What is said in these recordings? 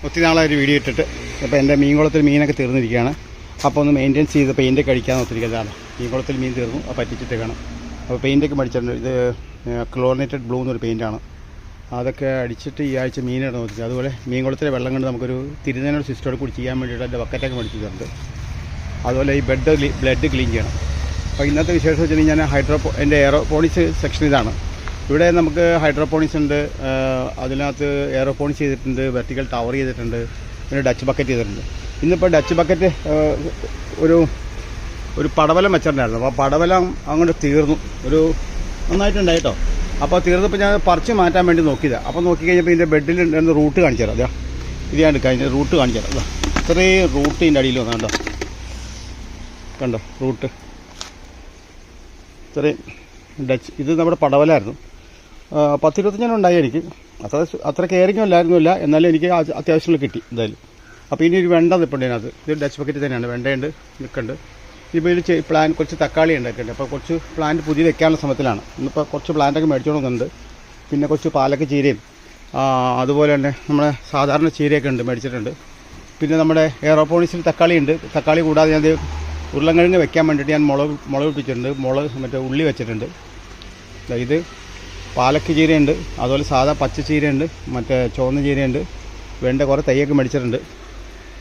ഒത്തിരി നാളായൊരു വീഡിയോ ഇട്ടിട്ട് ഇപ്പോൾ എൻ്റെ മീൻകുളത്തിൽ മീനൊക്കെ തീർന്നിരിക്കുകയാണ്. അപ്പോൾ ഒന്ന് മെയിൻറ്റെയിൻസ് ചെയ്ത് പെയിൻറ്റൊക്കെ അടിക്കാമെന്ന് ഒത്തിരിക്കുന്നതാണ്. മീൻകുളത്തിൽ മീൻ തീർന്നു, അപ്പോൾ പറ്റിച്ചിട്ട് കാണാം. അപ്പോൾ പെയിൻറ്റൊക്കെ മേടിച്ചിട്ടുണ്ട്. ഇത് ക്ലോറിനേറ്റഡ് ബ്ലൂ എന്നൊരു പെയിൻറ്റാണ്. അതൊക്കെ അടിച്ചിട്ട് ഈ ആഴ്ച മീനിടാൻ നോക്കി. അതുപോലെ മീൻകുളത്തിലെ വെള്ളം കൊണ്ട് നമുക്കൊരു തിരുനേനൊരു സിസ്റ്റോട് കൂടി ചെയ്യാൻ വേണ്ടിയിട്ട് എൻ്റെ ബക്കറ്റൊക്കെ മേടിച്ചിട്ടുണ്ട്. അതുപോലെ ഈ ബ്ലഡ് ക്ലീൻ ചെയ്യണം. അപ്പോൾ ഇന്നത്തെ വിശേഷം വെച്ചാൽ ഞാൻ എൻ്റെ എയറോപോണിക്സ് സെക്ഷൻ ഇതാണ്. ഇവിടെ നമുക്ക് ഹൈഡ്രോപോണിക്സ് ഉണ്ട്, അതിനകത്ത് എയറോപോണിക്സ് ചെയ്തിട്ടുണ്ട്, വെർട്ടിക്കൽ ടവർ ചെയ്തിട്ടുണ്ട്, പിന്നെ ഡച്ച് ബക്കറ്റ് ചെയ്തിട്ടുണ്ട്. ഇന്നിപ്പോൾ ഡച്ച് ബക്കറ്റ് ഒരു പടവലം വെച്ചിട്ടുണ്ടായിരുന്നു. അപ്പോൾ പടവലം അങ്ങോട്ട് തീർന്നു, ഒരു നന്നായിട്ടുണ്ടായി കേട്ടോ. അപ്പോൾ തീർന്നപ്പോൾ ഞാൻ പറിച്ച് മാറ്റാൻ വേണ്ടി നോക്കിയതാണ്. അപ്പോൾ നോക്കിക്കഴിഞ്ഞപ്പോൾ ഇതിൻ്റെ ബെഡിൽ ഉണ്ടായിരുന്ന റൂട്ട് കാണിച്ചു തരാം. അതാ ഇത് ഞാൻ എടുക്കാം, അതിൻ്റെ റൂട്ട് കാണിച്ചു തരാം. ഇത്രയും റൂട്ട് ഇതിൻ്റെ അടിയിൽ വന്നു കണ്ടോ റൂട്ട് ഇത്രയും ഡച്ച്. ഇത് നമ്മുടെ പടവലായിരുന്നു. 10-25 ഉണ്ടായി എനിക്ക്. അത്ര കെയറിങ്ങും ഇല്ലായിരുന്നില്ല, എന്നാലും എനിക്ക് അത്യാവശ്യമുള്ള കിട്ടി എന്തായാലും. അപ്പോൾ ഇനി ഒരു വെണ്ട നിൽപ്പുണ്ട് അതിനകത്ത്. ഇത് ഡച്ച് ബക്കറ്റ് തന്നെയാണ്, വെണ്ടയുണ്ട് നിൽക്കുന്നുണ്ട്. ഇപ്പോൾ ഇതിൽ കുറച്ച് തക്കാളി ഉണ്ടാക്കിയിട്ടുണ്ട്. അപ്പോൾ കുറച്ച് പ്ലാന്റ് പുതിയ വെക്കാനുള്ള ശ്രമത്തിലാണ്. ഇന്നിപ്പോൾ കുറച്ച് പ്ലാന്റൊക്കെ മേടിച്ചോളുന്നുണ്ട്. പിന്നെ കുറച്ച് പാലക്ക ചീരയും അതുപോലെ തന്നെ നമ്മുടെ സാധാരണ ചീരയൊക്കെ ഉണ്ട്, മേടിച്ചിട്ടുണ്ട്. പിന്നെ നമ്മുടെ എയറോപോണിക്സിൽ തക്കാളി ഉണ്ട്. തക്കാളി കൂടാതെ ഞാൻ ഉരുളൻകിഴങ്ങ് വെക്കാൻ വേണ്ടിയിട്ട് ഞാൻ മുളക് ഇട്ടിട്ടുണ്ട്, മറ്റേ ഉള്ളി വെച്ചിട്ടുണ്ട്. ഇത് പാലക്ക ചീരയുണ്ട്, അതുപോലെ സാധാ പച്ച ചീരയുണ്ട്, മറ്റേ ചുവന്ന ചീരയുണ്ട്, വേണ്ട കുറേ തൈയൊക്കെ മേടിച്ചിട്ടുണ്ട്.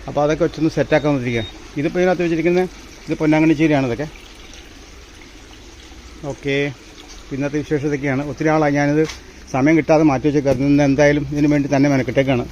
അപ്പോൾ അതൊക്കെ വെച്ചൊന്ന് സെറ്റാക്കാൻ വന്നിരിക്കുക. ഇതിപ്പോൾ ഇതിനകത്ത് വെച്ചിരിക്കുന്നത് ഇത് പൊന്നാങ്കണ്ണി ചീരയാണ്. ഇതൊക്കെ ഓക്കെ. ഇന്നത്തെ വിശേഷം ഇതൊക്കെയാണ്. ഒത്തിരി ആളായി ഞാനിത് സമയം കിട്ടാതെ മാറ്റി വെച്ചേക്കായിരുന്നു. ഇന്ന് എന്തായാലും ഇതിന് വേണ്ടി തന്നെ മെനക്കെട്ടേക്കാണ്.